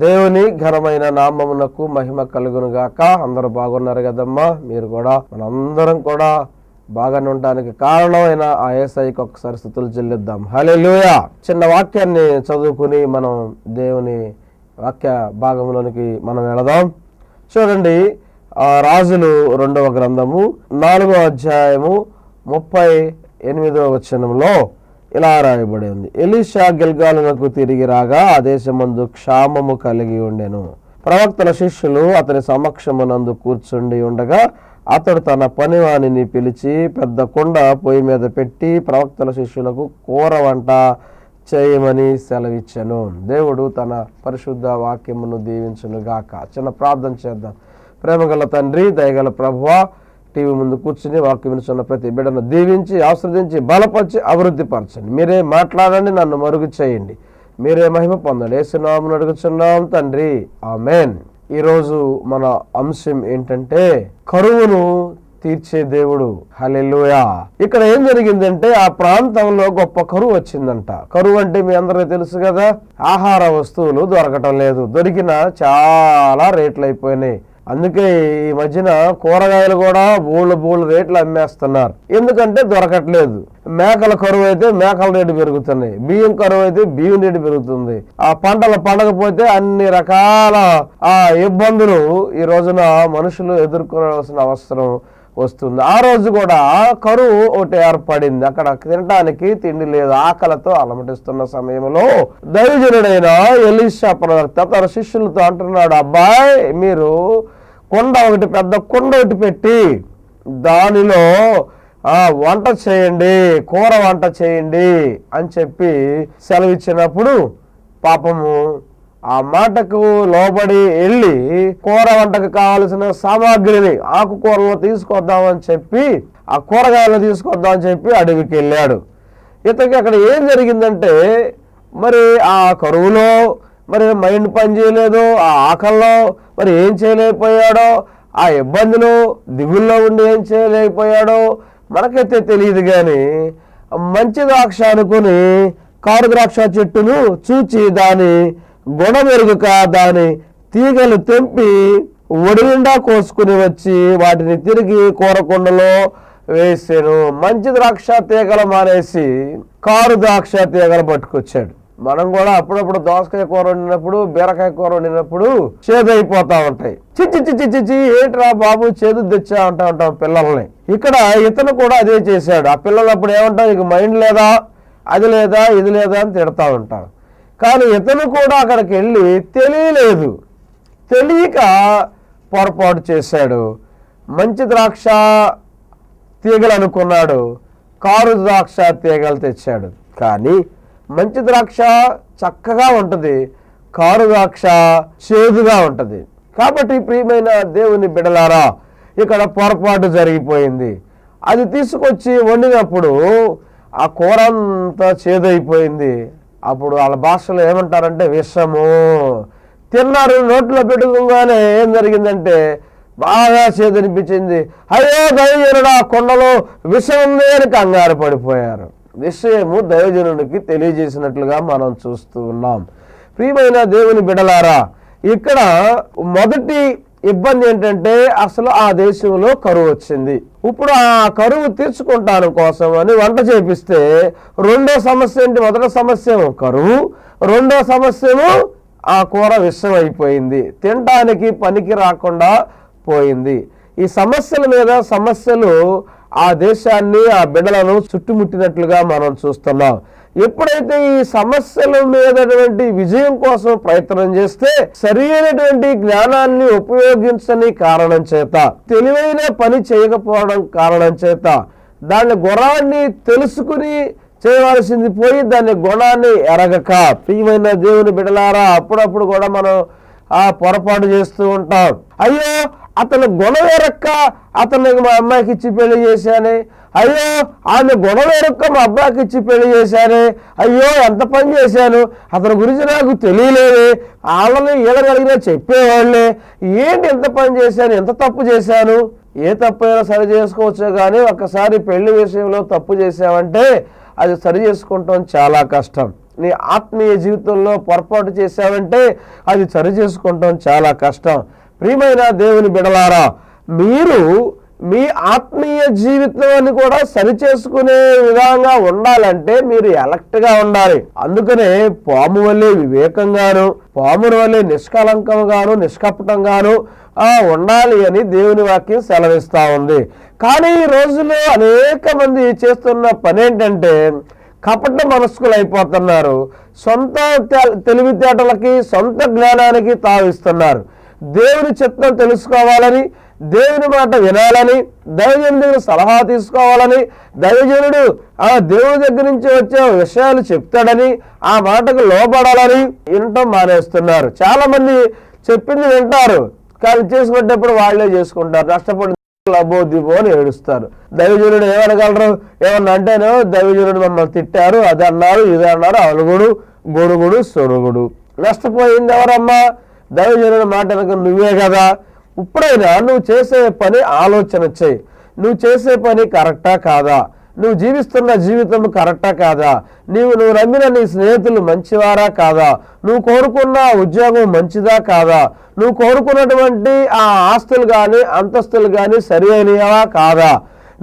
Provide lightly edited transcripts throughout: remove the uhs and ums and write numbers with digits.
దేవుని ఘనమైన నామమునకు మహిమ కలుగును గాక. అందరూ బాగున్నారు కదమ్మా? మీరు కూడా మనందరం కూడా బాగానే ఉండడానికి కారణమైన ఆ యేసయ్యకి ఒకసారి స్తుతులు చెల్లిద్దాం. హల్లెలూయా. చిన్న వాక్యాన్ని చదువుకుని మనం దేవుని వాక్య భాగంలోనికి మనం వెళదాం. చూడండి, రాజులు 2వ గ్రంథము 4వ అధ్యాయము 38వ వచనంలో ఇలా రాయబడి ఉంది. ఎలీషా గిల్గాలునకు తిరిగి రాగా ఆ దేశమందు క్షామము కలిగి ఉండెను. ప్రవక్తల శిష్యులు అతని సమక్షమునందు కూర్చుండి ఉండగా అతడు తన పనివాణిని పిలిచి పెద్ద కుండ పొయ్యి మీద పెట్టి ప్రవక్తల శిష్యులకు కూర వంట చేయమని సెలవిచ్చెను. దేవుడు తన పరిశుద్ధ వాక్యమును దీవించును గాక. చిన్న ప్రార్థన చేద్దాం. ప్రేమగల తండ్రి, దయగల ప్రభువా, టీవీ ముందు కూర్చుని వాక్యం వినుచున్న ప్రతి బిడ్డను దీవించి ఆశీర్వదించి బలపరిచి అభివృద్ధి పరచండి. మీరే మాట్లాడండి, నన్ను మరుగు చేయండి, మీరే మహిమ పొందండి. యేసు నామమున అడుగుచున్నాం తండ్రి, ఆమేన్. ఈరోజు మన అంశం ఏంటంటే కరువును తీర్చే దేవుడు. హల్లెలూయా. ఇక్కడ ఏం జరిగిందంటే ఆ ప్రాంతంలో గొప్ప కరువు వచ్చిందంట. కరువు అంటే మీ అందరికీ తెలుసు కదా, ఆహార వస్తువులు దొరకటం లేదు, దొరికిన చాలా రేట్లు అయిపోయినాయి. అందుకే ఈ మధ్యన కూరగాయలు కూడా బోళ్ళు రేట్లు అమ్మేస్తున్నారు. ఎందుకంటే దొరకట్లేదు. మేకల కరువు అయితే మేకల రేటు పెరుగుతున్నాయి, బియ్యం కరువు అయితే బియ్యం రేటు పెరుగుతుంది. ఆ పంటలు పండకపోతే అన్ని రకాల ఇబ్బందులు ఈ రోజున మనుషులు ఎదుర్కోవాల్సిన అవసరం వస్తుంది. ఆ రోజు కూడా కరువు ఒకటి ఏర్పడింది. అక్కడ తినడానికి తిండి లేదు, ఆకలితో అలమటిస్తున్న సమయంలో దైవజనుడైన ఎలీషా ప్రవక్త తన శిష్యులతో అంటున్నాడు, అబ్బాయి మీరు పెద్ద కుండ ఒకటి పెట్టి దానిలో వంట చేయండి, కూర వంట చేయండి అని చెప్పి సెలవిచ్చినప్పుడు పాపము ఆ మాటకు లోబడి వెళ్ళి కూర వంటకు కావలసిన సామాగ్రిని ఆకుకూరలు తీసుకొద్దామని చెప్పి ఆ కూరగాయలు తీసుకొద్దామని చెప్పి అడవికి వెళ్ళాడు. ఇతనికి అక్కడ ఏం జరిగిందంటే మరి ఆ కరువులో మరి మైండ్ పని చేయలేదు, ఆ ఆకల్లో మరి ఏం చేయలేకపోయాడో, ఆ ఇబ్బందులు దిగుల్లో ఉండి ఏం చేయలేకపోయాడో మనకైతే తెలియదు. కానీ మంచి ద్రాక్ష అనుకుని కారు ద్రాక్ష చెట్టును చూచి దాని గుణమెరుగుక దాని తీగలు తెంపి ఒడినిండా కోసుకుని వచ్చి వాటిని తిరిగి కూరకుండలో వేసాను. మంచి ద్రాక్ష తీగలు మానేసి కారు ద్రాక్ష తీగలు పట్టుకొచ్చాడు. మనం కూడా అప్పుడప్పుడు దోసకాయ కూర వండినప్పుడు, బీరకాయ కూర వండినప్పుడు చేదు అయిపోతా ఉంటాయి. చిచ్చి ఏంట్రా బాబు చేదు తెచ్చా ఉంటాం పిల్లల్ని. ఇక్కడ ఇతను కూడా అదే చేశాడు. ఆ పిల్లలు అప్పుడు ఏమంటాం, నీకు మైండ్ లేదా, అది లేదా, ఇది లేదా అని తిడతా ఉంటాం. కానీ ఇతను కూడా అక్కడికి వెళ్ళి తెలియక పొరపాటు చేశాడు. మంచి ద్రాక్ష తీగలు అనుకున్నాడు, కారు ద్రాక్ష తీగలు తెచ్చాడు. కానీ మంచి ద్రాక్ష చక్కగా ఉంటుంది, కారు ద్రాక్ష చేదుగా ఉంటుంది. కాబట్టి ప్రియమైన దేవుని బిడ్డలారా, ఇక్కడ పొరపాటు జరిగిపోయింది. అది తీసుకొచ్చి వండినప్పుడు ఆ కూర అంతా చేదైపోయింది. అప్పుడు వాళ్ళ భాషలో ఏమంటారంటే విషము. తిన్నారు, నోట్లో పెట్టుకోగానే ఏం జరిగిందంటే బాగా చేదనిపించింది. అయ్యో దైవజనుడా, కొండలో విషం ఉంది అని కంగారు పడిపోయారు. విషయము దైవజనుడికి తెలియజేసినట్లుగా మనం చూస్తూ ఉన్నాం. ప్రియమైన దేవుని బిడలారా, ఇక్కడ మొదటి ఇబ్బంది ఏంటంటే అసలు ఆ దేశంలో కరువు వచ్చింది. ఇప్పుడు ఆ కరువు తీర్చుకుంటాను కోసం అని వంట చేపిస్తే రెండో సమస్య ఏంటి? మొదటి సమస్య కరువు, రెండో సమస్యము ఆ కూర విషం అయిపోయింది, తినడానికి పనికి రాకుండా పోయింది. ఈ సమస్యల మీద సమస్యలు ఆ దేశాన్ని, ఆ బిడ్డలను చుట్టుముట్టినట్లుగా మనం చూస్తున్నాం. ఎప్పుడైతే ఈ సమస్యల మీదటువంటి విజయం కోసం ప్రయత్నం చేస్తే సరైనటువంటి జ్ఞానాన్ని ఉపయోగించని కారణం చేత, తెలివైన పని చేయకపోవడం కారణం చేత, దాని గుణాన్ని తెలుసుకుని చేయవలసింది పోయి దాని గుణాన్ని ఎరగక, ప్రియమైన దేవుని బిడ్డలారా, అప్పుడప్పుడు కూడా మనం పొరపాటు చేస్తూ ఉంటాం. అయ్యో అతను గుణం ఎరక్క అతనికి మా అమ్మాయికి ఇచ్చి పెళ్లి చేశానే, అయ్యో ఆమె గుణం ఎరక్క మా అబ్బాయికి ఇచ్చి పెళ్లి చేశానే, అయ్యో ఎంత పని చేశాను, అతని గురించి నాకు తెలియలేదే, వాళ్ళని ఏడగలిగినా చెప్పేవాళ్ళే, ఏంటి ఎంత పని చేశాను, ఎంత తప్పు చేశాను. ఏ తప్పు అయినా సరి చేసుకోవచ్చో కానీ ఒక్కసారి పెళ్లి విషయంలో తప్పు చేసావంటే అది సరి చేసుకుంటాం చాలా కష్టం. నీ ఆత్మీయ జీవితంలో పొరపాటు చేశావంటే అది సరి చేసుకుంటాం చాలా కష్టం. ప్రియమైన దేవుని బిడలారా, మీరు మీ ఆత్మీయ జీవితాన్ని కూడా సరిచేసుకునే విధంగా ఉండాలంటే మీరు ఎలక్ట్గా ఉండాలి. అందుకనే పాము వల్లే వివేకంగాను, పాముల వల్లే నిష్కలంకంగాను, నిష్కపటంగాను ఉండాలి అని దేవుని వాక్యం సెలవిస్తూ ఉంది. కానీ ఈ రోజుల్లో అనేక మంది చేస్తున్న పని ఏంటంటే కపట మనస్కులు అయిపోతున్నారు. సొంత తెలివితేటలకి, సొంత జ్ఞానానికి తావిస్తున్నారు. దేవుని చిత్తం తెలుసుకోవాలని, దేవుని మాట వినాలని, దైవజనుడి దగ్గర సలహా తీసుకోవాలని, దైవజనుడు దేవుని దగ్గర నుంచి వచ్చే విషయాలు చెప్తాడని, ఆ మాటకు లోబడాలని వినటం మానేస్తున్నారు. చాలా మంది చెప్పింది వింటారు, కానీ చేసుకునేటప్పుడు వాళ్ళే చేసుకుంటారు. నష్టపడి అబ్బో దిబో అని ఏడుస్తారు. దైవజనుడు ఏమనగలరు? ఏమన్నా అంటేనో దైవజనుడు మమ్మల్ని తిట్టారు, అది అన్నారు, ఇది అన్నారు, అలుగుడు, గొడుగుడు, సొరుగుడు. నష్టపోయింది ఎవరమ్మా? దైవజనుడి మాట వెనక నువ్వే కదా. ఇప్పుడైనా నువ్వు చేసే పని ఆలోచన చేయి. నువ్వు చేసే పని కరెక్టా కాదా? నువ్వు జీవిస్తున్న జీవితం కరెక్టా కాదా? నువ్వు నమ్మిన నీ స్నేహితులు మంచివారా కాదా? నువ్వు కోరుకున్న ఉద్యోగం మంచిదా కాదా? నువ్వు కోరుకున్నటువంటి ఆ ఆస్తులు కానీ అంతస్తులు కానీ సరి అయినవా కాదా?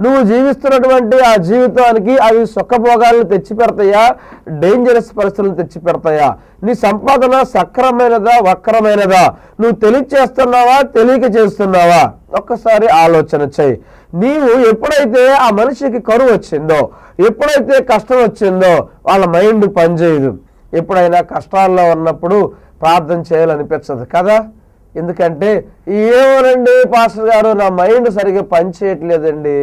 నువ్వు జీవిస్తున్నటువంటి ఆ జీవితానికి అవి సుఖభోగాలను తెచ్చిపెడతాయా, డేంజరస్ పరిస్థితులను తెచ్చిపెడతాయా? నీ సంపాదన సక్రమైనదా, వక్రమైనదా? నువ్వు తెలియచేస్తున్నావా, తెలియక చేస్తున్నావా? ఒక్కసారి ఆలోచన చేయి. నీవు ఎప్పుడైతే ఆ మనిషికి కరువు వచ్చిందో, ఎప్పుడైతే కష్టం వచ్చిందో వాళ్ళ మైండ్ పనిచేయదు. ఎప్పుడైనా కష్టాల్లో ఉన్నప్పుడు ప్రార్థన చేయాలనిపించదు కదా. ఎందుకంటే ఏమోనండి పాస్టర్ గారు, నా మైండ్ సరిగ్గా పనిచేయట్లేదండి,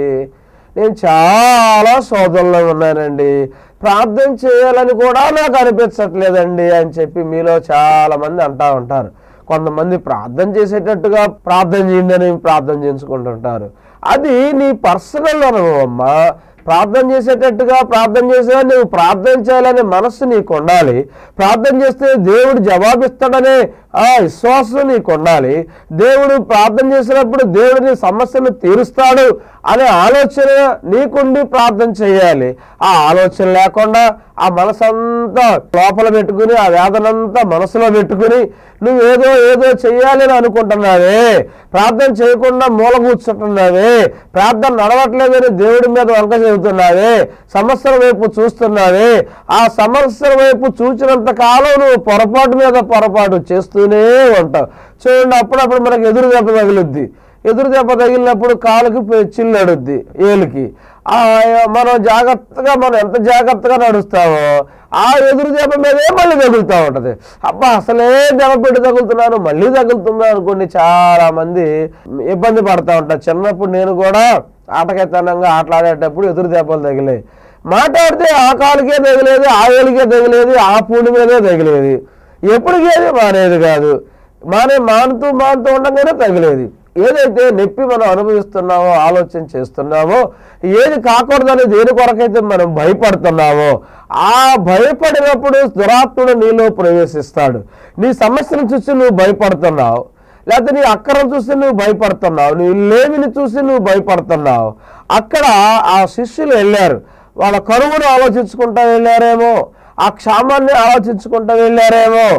నేను చాలా శోధనలో ఉన్నానండి, ప్రార్థన చేయాలని కూడా నాకు అనిపించట్లేదండి అని చెప్పి మీలో చాలామంది అంటూ ఉంటారు. కొంతమంది ప్రార్థన చేసేటట్టుగా ప్రార్థన చేయండి అని ప్రార్థన చేయించుకుంటుంటారు. అది నీ పర్సనల్ అనుభవం అమ్మా. ప్రార్థన చేసేటట్టుగా ప్రార్థన చేసే నువ్వు ప్రార్థన చేయాలనే మనస్సు నీకు ఉండాలి. ప్రార్థన చేస్తే దేవుడు జవాబిస్తాడనే విశ్వాసం నీకు ఉండాలి. దేవుడు ప్రార్థన చేసినప్పుడు దేవుడిని సమస్యను తీరుస్తాడు అనే ఆలోచన నీకుండి ప్రార్థన చేయాలి. ఆ ఆలోచన లేకుండా ఆ మనసంతా లోపల పెట్టుకుని, ఆ వేదనంతా మనసులో పెట్టుకుని నువ్వు ఏదో చెయ్యాలని అనుకుంటున్నావే, ప్రార్థన చేయకుండా మూల కూర్చుంటున్నావే, ప్రార్థన నడవట్లేదని దేవుడి మీద వంక చెబుతున్నావే, సమస్యల వైపు చూస్తున్నావే, ఆ సమస్యల వైపు చూచినంత కాలం నువ్వు పొరపాటు మీద పొరపాటు చేస్తూనే ఉంటావు. చూడండి, అప్పుడప్పుడు మనకు ఎదురు దెబ్బ తగులుద్ది. ఎదురు దెబ్బ తగిలినప్పుడు కాలుకి చిల్లడుద్ది, ఏలుకి. మనం ఎంత జాగ్రత్తగా నడుస్తామో ఆ ఎదురు దెబ్బ మీదే మళ్ళీ తగులుతూ ఉంటుంది. అబ్బా అసలే దెబ్బ పెట్టి తగులుతున్నాను, మళ్ళీ తగులుతున్నాను అనుకోండి. చాలా మంది ఇబ్బంది పడతా ఉంటారు. చిన్నప్పుడు నేను కూడా ఆటకైతనంగా ఆటలాడేటప్పుడు ఎదురు దెబ్బలు తగిలేవి. మాట్లాడితే ఆ కాలుకే తగిలేది, ఆ ఏలికే తగిలేది, ఆ పూడి మీదే తగిలేది. ఎప్పటికీ అది మానేది కాదు. మానుతూ ఉండగానే తగిలేది. ఏదైతే నొప్పి మనం అనుభవిస్తున్నామో, ఆలోచన చేస్తున్నామో, ఏది కాకూడదని దేని కొరకైతే మనం భయపడుతున్నామో, ఆ భయపడినప్పుడు దురాత్ముడు నీలో ప్రవేశిస్తాడు. నీ సమస్యను చూసి నువ్వు భయపడుతున్నావు, లేకపోతే నీ అక్కరం చూసి నువ్వు భయపడుతున్నావు, నీ లేమిని చూసి నువ్వు భయపడుతున్నావు. అక్కడ ఆ శిష్యులు వెళ్ళారు. వాళ్ళ కరువును ఆలోచించుకుంటూ వెళ్ళారేమో, ఆ క్షామాన్ని ఆలోచించుకుంటూ వెళ్ళారేమో.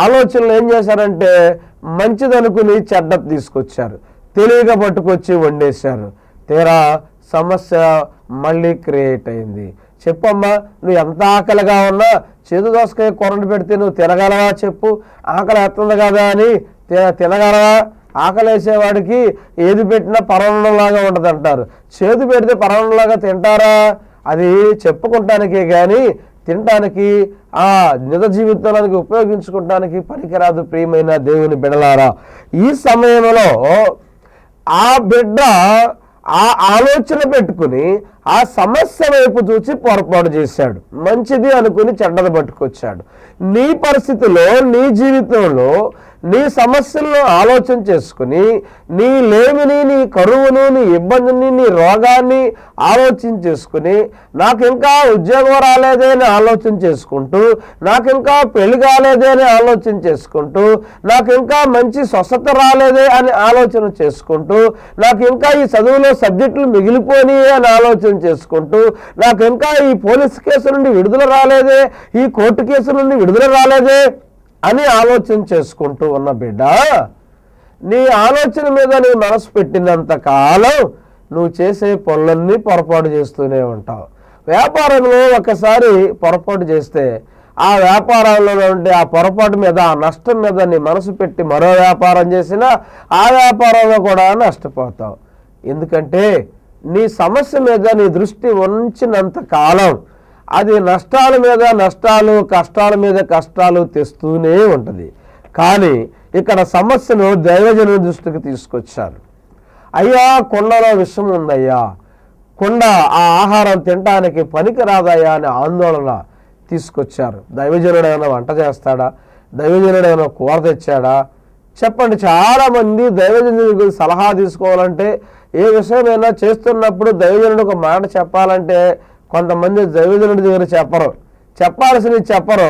ఆలోచనలు ఏం చేశారంటే మంచిదనుకుని చెడ్డ తీసుకొచ్చారు, తెలివిగా పట్టుకొచ్చి వండేశారు. తీరా సమస్య మళ్ళీ క్రియేట్ అయింది. చెప్పమ్మా, నువ్వు ఎంత ఆకలిగా ఉన్నా చేదు దోసకాయ కొరలు పెడితే నువ్వు తినగలవా? చెప్పు. ఆకలి ఎత్తుంది కదా అని తినగలవా? ఆకలేసేవాడికి ఏది పెట్టినా పరవణంలాగా ఉంటుంది అంటారు. చేదు పెడితే పరవణంలాగా తింటారా? అది చెప్పుకుంటానికే కానీ తినటానికి నిజ జీవితానికి ఉపయోగించుకోవటానికి పనికిరాదు. ప్రియమైన దేవుని బిడ్డలారా, ఈ సమయంలో ఆ బిడ్డ ఆ ఆలోచన పెట్టుకుని ఆ సమస్య వైపు చూసి పొరపాటు చేశాడు. మంచిది అనుకుని చెడ్డది పట్టుకొచ్చాడు. నీ పరిస్థితిలో, నీ జీవితంలో, నీ సమస్యలను ఆలోచన చేసుకుని నీ లేమిని, నీ కరువును, నీ ఇబ్బందిని, నీ రోగాన్ని ఆలోచన చేసుకుని నాకు ఇంకా ఉద్యోగం రాలేదే అని ఆలోచన చేసుకుంటూ, నాకు ఇంకా పెళ్లి కాలేదే అని ఆలోచన చేసుకుంటూ, నాకు ఇంకా మంచి స్వస్థత రాలేదే అని ఆలోచన చేసుకుంటూ, నాకు ఇంకా ఈ చదువులో సబ్జెక్టులు మిగిలిపోయి అని ఆలోచన చేసుకుంటూ, నాకు ఇంకా ఈ పోలీస్ కేసు నుండి విడుదల రాలేదే, ఈ కోర్టు కేసు నుండి విడుదల రాలేదే అని ఆలోచన చేసుకుంటూ ఉన్న బిడ్డ, నీ ఆలోచన మీద నీ మనసు పెట్టినంత కాలం నువ్వు చేసే పనులన్నీ పొరపాటు చేస్తూనే ఉంటావు. వ్యాపారంలో ఒకసారి పొరపాటు చేస్తే ఆ వ్యాపారంలో ఉండే ఆ పొరపాటు మీద, ఆ నష్టం మీద నీ మనసు పెట్టి మరో వ్యాపారం చేసినా ఆ వ్యాపారంలో కూడా నష్టపోతావు. ఎందుకంటే నీ సమస్య మీద నీ దృష్టి ఉంచినంత కాలం అది నష్టాల మీద నష్టాలు, కష్టాల మీద కష్టాలు తెస్తూనే ఉంటుంది. కానీ ఇక్కడ సమస్యను దైవజనుల దృష్టికి తీసుకొచ్చారు. అయ్యా, కొండలో విషం ఉందయ్యా, కొండ ఆ ఆహారం తినడానికి పనికి రాదయ్యా అని ఆందోళన తీసుకొచ్చారు. దైవజనుడు ఏమైనా వంట చేస్తాడా? దైవజనుడు ఏమైనా కూర తెచ్చాడా? చెప్పండి. చాలామంది దైవజనుడికి సలహా తీసుకోవాలంటే, ఏ విషయమైనా చేస్తున్నప్పుడు దైవజనుడు ఒక మాట చెప్పాలంటే కొంతమంది దైవజనుడి దగ్గర చెప్పరు, చెప్పాల్సినవి చెప్పరు,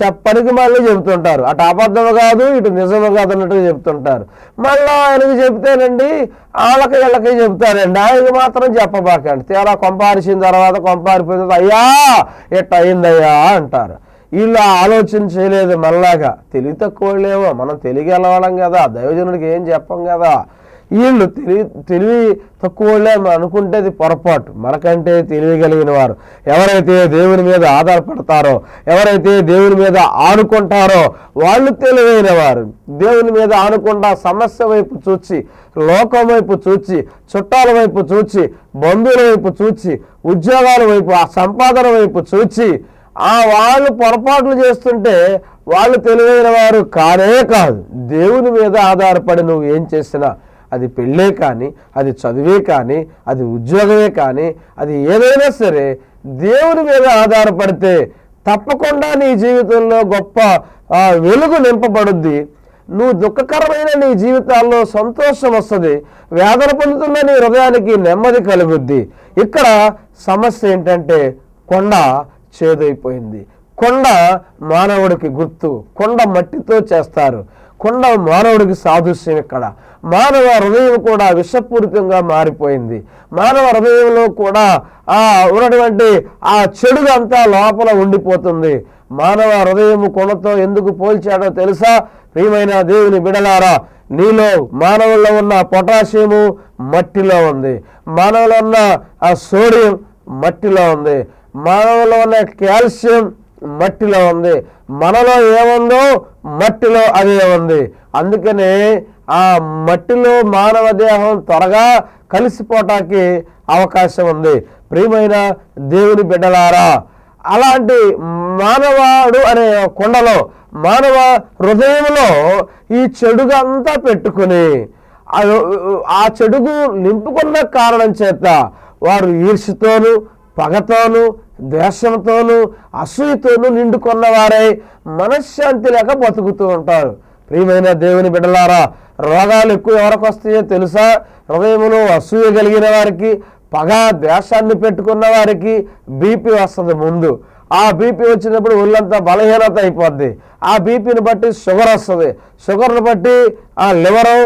చెప్పనికి మళ్ళీ చెబుతుంటారు. అటు అబద్ధము కాదు, ఇటు నిజము కాదు అన్నట్టుగా చెప్తుంటారు. మళ్ళీ ఆయనకి చెప్తేనండి వాళ్ళకి వీళ్ళకి చెప్తారండి, ఆయనకి మాత్రం చెప్పబాకండి. తీరా కొంపారిసిన తర్వాత, కొంపారిపోయిన తర్వాత అయ్యా ఎట్ట అయిందయ్యా అంటారు. వీళ్ళు ఆలోచన చేయలేదు. మళ్ళాగా తెలివి తక్కువలేమో, మనం తెలివి వెళ్ళవాళ్ళం కదా, దైవజనుడికి ఏం చెప్పం కదా. వీళ్ళు తెలివి తక్కువలే అనుకుంటే అది పొరపాటు. మనకంటే తెలివి కలిగిన వారు ఎవరైతే దేవుని మీద ఆధారపడతారో, ఎవరైతే దేవుని మీద ఆనుకుంటారో వాళ్ళు తెలివైన వారు. దేవుని మీద ఆనుకుండా సమస్య వైపు చూచి, లోకం వైపు చూచి, చుట్టాల వైపు చూచి, బంధువుల వైపు చూచి, ఉద్యోగాల వైపు, ఆ సంపాదన వైపు చూచి వాళ్ళు పొరపాట్లు చేస్తుంటే వాళ్ళు తెలివైన వారు కానే కాదు. దేవుని మీద ఆధారపడి నువ్వు ఏం చేసినా, అది పెళ్ళే కానీ, అది చదువే కానీ, అది ఉద్యోగమే కానీ, అది ఏదైనా సరే దేవుని మీద ఆధారపడితే తప్పకుండా నీ జీవితంలో గొప్ప వెలుగు నింపబడుద్ది. నువ్వు దుఃఖకరమైన నీ జీవితాల్లో సంతోషం వస్తుంది. వేదన పొందుతున్న నీ హృదయానికి నెమ్మది కలుగుద్ది. ఇక్కడ సమస్య ఏంటంటే కొండ చేదైపోయింది. కొండ మానవుడికి గుర్తు. కొండ మట్టితో చేస్తారు. కొండ మానవుడికి సాదృశ్యం. ఇక్కడ మానవ హృదయం కూడా విషపూరితంగా మారిపోయింది. మానవ హృదయంలో కూడా ఉన్నటువంటి ఆ చెడుగంతా లోపల ఉండిపోతుంది. మానవ హృదయం కొండతో ఎందుకు పోల్చాడో తెలుసా? ప్రియమైన దేవుని బిడలారా, నీలో మానవుల్లో ఉన్న పొటాషియము మట్టిలో ఉంది, మానవులో ఉన్న ఆ సోడియం మట్టిలో ఉంది, మానవులో ఉన్న కాల్షియం మట్టిలో ఉంది. మనలో ఏముందో మట్టిలో అదే ఉంది. అందుకనే ఆ మట్టిలో మానవ దేహం త్వరగా కలిసిపోవటానికి అవకాశం ఉంది. ప్రియమైన దేవుని బిడ్డలారా, అలాంటి మానవాడు అనే కొండలో, మానవ హృదయంలో ఈ చెడుగా అంతా పెట్టుకుని ఆ చెడుగు నింపుకున్న కారణం చేత వారు ఈర్ష్యతోనూ, పగతోనూ, ద్వేషంతోనూ, అసూయతోనూ నిండుకున్న వారై మనశ్శాంతి లేక బతుకుతూ ఉంటారు. ప్రియమైన దేవుని బిడ్డలారా, రోగాలు ఎక్కువ ఎవరికి వస్తాయో తెలుసా? హృదయంలో అసూయ కలిగిన వారికి, పగ ద్వేషాన్ని పెట్టుకున్న వారికి బీపీ వస్తుంది ముందు. ఆ బీపీ వచ్చినప్పుడు ఒళ్ళంతా బలహీనత అయిపోద్ది. ఆ బీపీని బట్టి షుగర్ వస్తుంది. షుగర్ని బట్టి ఆ లివరు,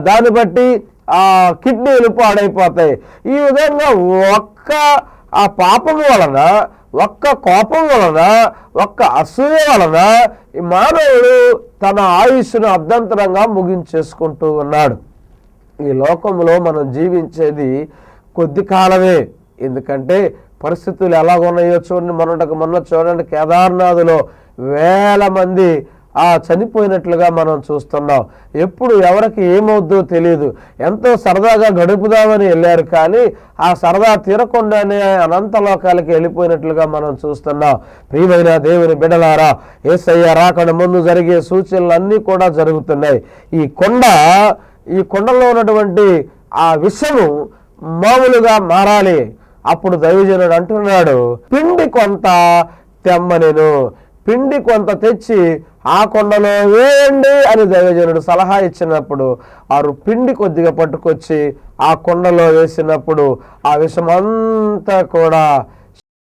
దాన్ని బట్టి ఆ కిడ్నీలు పాడైపోతాయి. ఈ విధంగా ఒక్క ఆ పాపం వలన, ఒక్క కోపం వలన, ఒక్క అసూయ వలన ఈ మానవుడు తన ఆయుష్ను అర్ధంతరంగా ముగించేసుకుంటూ ఉన్నాడు. ఈ లోకంలో మనం జీవించేది కొద్ది కాలమే. ఎందుకంటే పరిస్థితులు ఎలాగున్నాయో చూడండి. మొన్న చూడండి, కేదార్నాథ్లో వేల మంది చనిపోయినట్లుగా మనం చూస్తున్నాం. ఎప్పుడు ఎవరికి ఏమవుద్దో తెలియదు. ఎంతో సరదాగా గడుపుదామని వెళ్ళారు, కానీ ఆ సరదా తీరకుండానే అనంత లోకాలకి వెళ్ళిపోయినట్లుగా మనం చూస్తున్నాం. ప్రియమైన దేవుని బిడ్డలారా, యేసయ్య రాకడ ముందు జరిగే సూచనలన్నీ కూడా జరుగుతున్నాయి. ఈ కొండలో ఉన్నటువంటి ఆ విషము మామూలుగా మారాలి. అప్పుడు దైవజనుడు అంటున్నాడు, పిండి కొంత తెమ్మనెను. పిండి కొంత తెచ్చి ఆ కొండలో వేయండి అని దైవజనుడు సలహా ఇచ్చినప్పుడు వారు పిండి కొద్దిగా పట్టుకొచ్చి ఆ కొండలో వేసినప్పుడు ఆ విషమంతా కూడా